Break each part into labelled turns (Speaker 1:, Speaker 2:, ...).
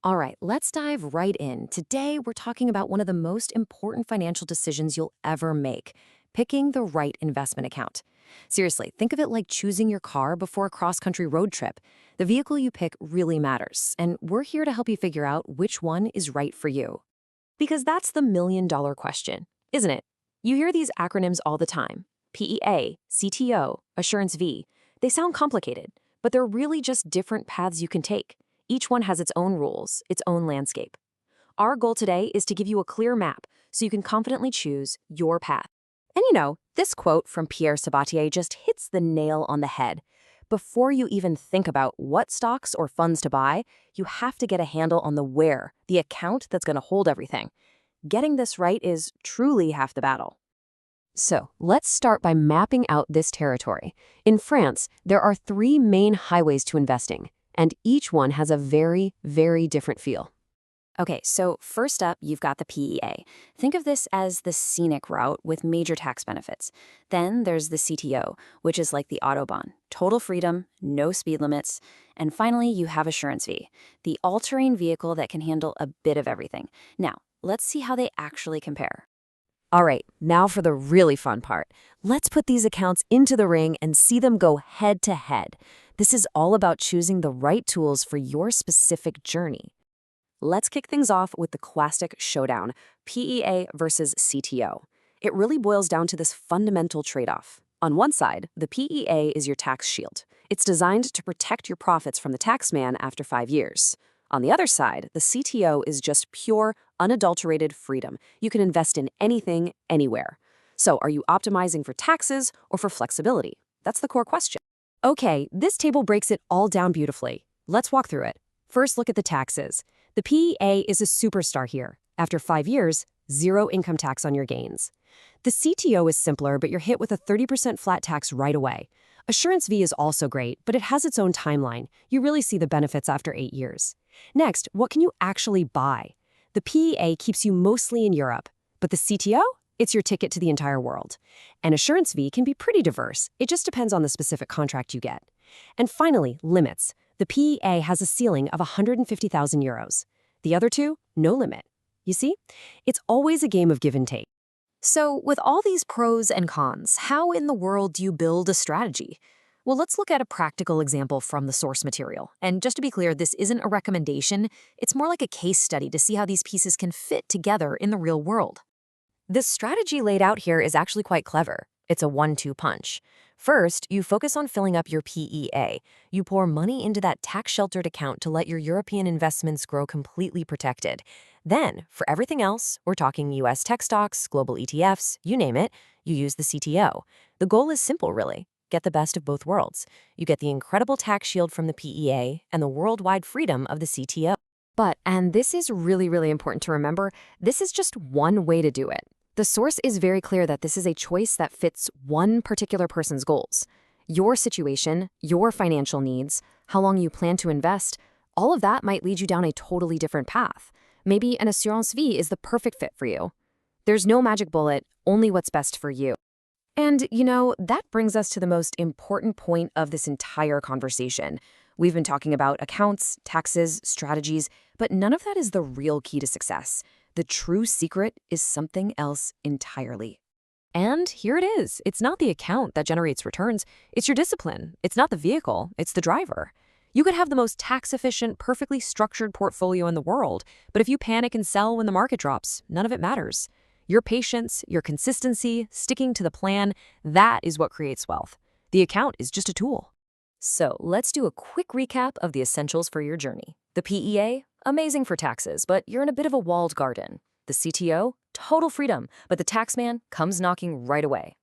Speaker 1: All right, let's dive right in. Today, we're talking about one of the most important financial decisions you'll ever make, picking the right investment account. Seriously, think of it like choosing your car before a cross-country road trip. The vehicle you pick really matters, and we're here to help you figure out which one is right for you. Because that's the million-dollar question, isn't it? You hear these acronyms all the time. PEA, CTO, Assurance V. They sound complicated, but they're really just different paths you can take. Each one has its own rules, its own landscape. Our goal today is to give you a clear map so you can confidently choose your path. And this quote from Pierre Sabatier just hits the nail on the head. Before you even think about what stocks or funds to buy, you have to get a handle on the where, the account that's going to hold everything. Getting this right is truly half the battle. So let's start by mapping out this territory. In France, there are three main highways to investing, and each one has a very, very different feel. Okay, so first up, you've got the PEA. Think of this as the scenic route with major tax benefits. Then there's the CTO, which is like the Autobahn. Total freedom, no speed limits. And finally, you have Assurance V, the all-terrain vehicle that can handle a bit of everything. Now, let's see how they actually compare. All right, now for the really fun part. Let's put these accounts into the ring and see them go head to head. This is all about choosing the right tools for your specific journey. Let's kick things off with the classic showdown, PEA versus CTO. It really boils down to this fundamental trade-off. On one side, the PEA is your tax shield. It's designed to protect your profits from the tax man after 5 years. On the other side, the CTO is just pure, unadulterated freedom. You can invest in anything, anywhere. So are you optimizing for taxes or for flexibility? That's the core question. Okay, this table breaks it all down beautifully. Let's walk through it. First, look at the taxes. The PEA is a superstar here. After 5 years, zero income tax on your gains. The CTO is simpler, but you're hit with a 30% flat tax right away. Assurance V is also great, but it has its own timeline. You really see the benefits after 8 years. Next, what can you actually buy? The PEA keeps you mostly in Europe, but the CTO? It's your ticket to the entire world. And Assurance V can be pretty diverse. It just depends on the specific contract you get. And finally, limits. The PEA has a ceiling of 150,000 euros. The other two, no limit. You see? It's always a game of give and take. So, with all these pros and cons, how in the world do you build a strategy? Well, let's look at a practical example from the source material. And just to be clear, this isn't a recommendation. It's more like a case study to see how these pieces can fit together in the real world. This strategy laid out here is actually quite clever. It's a 1-2 punch. First, you focus on filling up your PEA. You pour money into that tax-sheltered account to let your European investments grow completely protected. Then, for everything else, we're talking US tech stocks, global ETFs, you name it, you use the CTO. The goal is simple, really. Get the best of both worlds. You get the incredible tax shield from the PEA and the worldwide freedom of the CTO. But, and this is really, really important to remember, this is just one way to do it. The source is very clear that this is a choice that fits one particular person's goals. Your situation, your financial needs, how long you plan to invest, all of that might lead you down a totally different path. Maybe an Assurance V is the perfect fit for you. There's no magic bullet, only what's best for you. And, that brings us to the most important point of this entire conversation. We've been talking about accounts, taxes, strategies, but none of that is the real key to success. The true secret is something else entirely. And here it is. It's not the account that generates returns. It's your discipline. It's not the vehicle. It's the driver. You could have the most tax-efficient, perfectly structured portfolio in the world, but if you panic and sell when the market drops, none of it matters. Your patience, your consistency, sticking to the plan, that is what creates wealth. The account is just a tool. So let's do a quick recap of the essentials for your journey. The PEA, amazing for taxes, but you're in a bit of a walled garden. The CTO, total freedom, but the taxman comes knocking right away.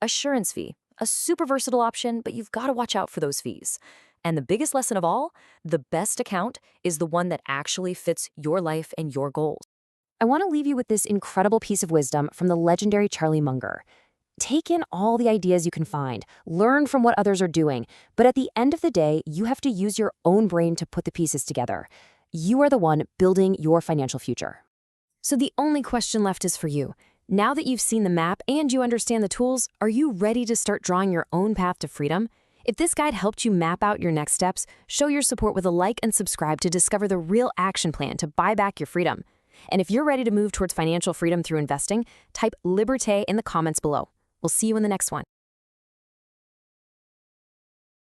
Speaker 1: Assurance V, a super versatile option, but you've got to watch out for those fees. And the biggest lesson of all, the best account is the one that actually fits your life and your goals. I want to leave you with this incredible piece of wisdom from the legendary Charlie Munger. Take in all the ideas you can find, learn from what others are doing, but at the end of the day, you have to use your own brain to put the pieces together. You are the one building your financial future. So the only question left is for you. Now that you've seen the map and you understand the tools, are you ready to start drawing your own path to freedom? If this guide helped you map out your next steps, show your support with a like and subscribe to discover the real action plan to buy back your freedom. And if you're ready to move towards financial freedom through investing, type Liberté in the comments below. We'll see you in the next one.